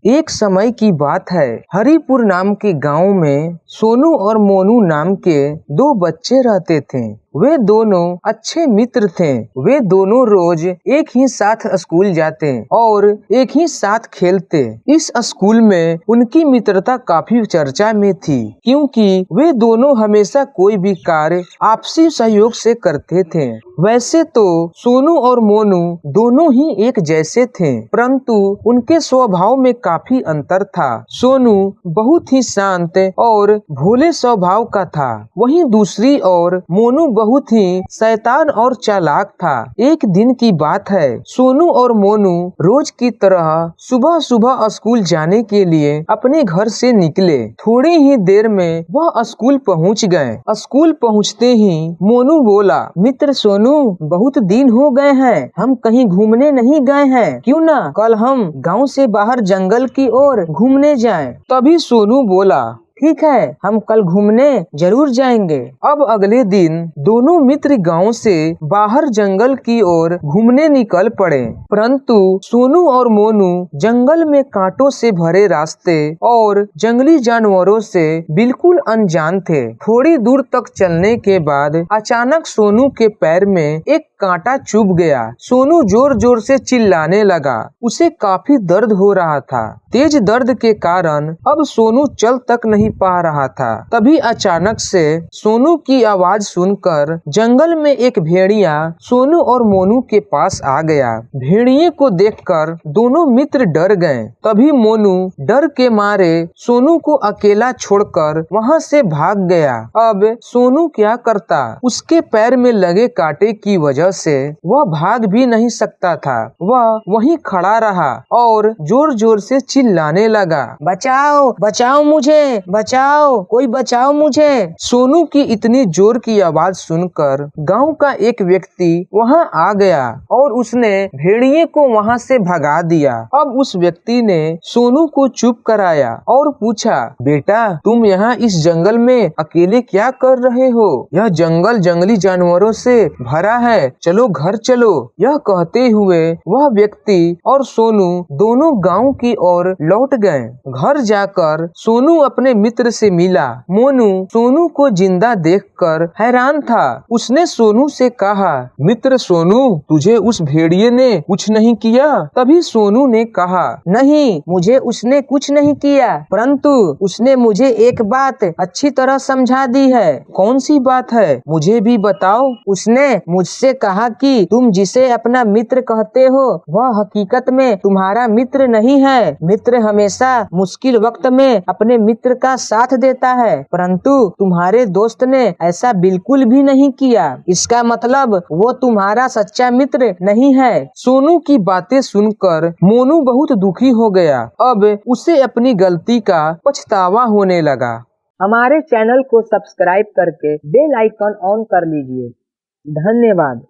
एक समय की बात है, हरिपुर नाम के गांव में सोनू और मोनू नाम के दो बच्चे रहते थे। वे दोनों अच्छे मित्र थे। वे दोनों रोज एक ही साथ स्कूल जाते और एक ही साथ खेलते। इस स्कूल में उनकी मित्रता काफी चर्चा में थी, क्योंकि वे दोनों हमेशा कोई भी कार्य आपसी सहयोग से करते थे। वैसे तो सोनू और मोनू दोनों ही एक जैसे थे, परंतु उनके स्वभाव में काफी अंतर था। सोनू बहुत ही शांत और भोले स्वभाव का था, वहीं दूसरी ओर मोनू बहुत ही शैतान और चालाक था। एक दिन की बात है, सोनू और मोनू रोज की तरह सुबह सुबह स्कूल जाने के लिए अपने घर से निकले। थोड़ी ही देर में वह स्कूल पहुंच गए। स्कूल पहुंचते ही मोनू बोला, मित्र सोनू, बहुत दिन हो गए हैं, हम कहीं घूमने नहीं गए हैं, क्यों ना कल हम गांव से बाहर जंगल की ओर घूमने जाएं। तभी सोनू बोला, ठीक है, हम कल घूमने जरूर जाएंगे। अब अगले दिन दोनों मित्र गांव से बाहर जंगल की ओर घूमने निकल पड़े, परंतु सोनू और मोनू जंगल में कांटों से भरे रास्ते और जंगली जानवरों से बिल्कुल अनजान थे। थोड़ी दूर तक चलने के बाद अचानक सोनू के पैर में एक कांटा चुभ गया। सोनू जोर जोर से चिल्लाने लगा। उसे काफी दर्द हो रहा था। तेज दर्द के कारण अब सोनू चल तक नहीं पा रहा था। तभी अचानक से सोनू की आवाज सुनकर जंगल में एक भेड़िया सोनू और मोनू के पास आ गया। भेड़िए को देखकर दोनों मित्र डर गए। तभी मोनू डर के मारे सोनू को अकेला छोड़कर वहां से भाग गया। अब सोनू क्या करता? उसके पैर में लगे कांटे की वजह से वह भाग भी नहीं सकता था। वह वहीं खड़ा रहा और जोर जोर से चिल्लाने लगा, बचाओ बचाओ मुझे, बचाओ, कोई बचाओ मुझे। सोनू की इतनी जोर की आवाज सुनकर गांव का एक व्यक्ति वहां आ गया और उसने भेड़िए को वहां से भगा दिया। अब उस व्यक्ति ने सोनू को चुप कराया और पूछा, बेटा, तुम यहाँ इस जंगल में अकेले क्या कर रहे हो? यह जंगल जंगली जानवरों से भरा है, चलो घर चलो। यह कहते हुए वह व्यक्ति और सोनू दोनों गांव की ओर लौट गए। घर जाकर सोनू अपने मित्र से मिला। मोनू सोनू को जिंदा देखकर हैरान था। उसने सोनू से कहा, मित्र सोनू, तुझे उस भेड़िए ने कुछ नहीं किया? तभी सोनू ने कहा, नहीं, मुझे उसने कुछ नहीं किया, परंतु उसने मुझे एक बात अच्छी तरह समझा दी है। कौन सी बात है? मुझे भी बताओ। उसने मुझसे कहा कि तुम जिसे अपना मित्र कहते हो वह हकीकत में तुम्हारा मित्र नहीं है। मित्र हमेशा मुश्किल वक्त में अपने मित्र का साथ देता है, परंतु तुम्हारे दोस्त ने ऐसा बिल्कुल भी नहीं किया। इसका मतलब वो तुम्हारा सच्चा मित्र नहीं है। सोनू की बातें सुनकर मोनू बहुत दुखी हो गया। अब उसे अपनी गलती का पछतावा होने लगा। हमारे चैनल को सब्सक्राइब करके बेल आइकन ऑन कर लीजिए। धन्यवाद।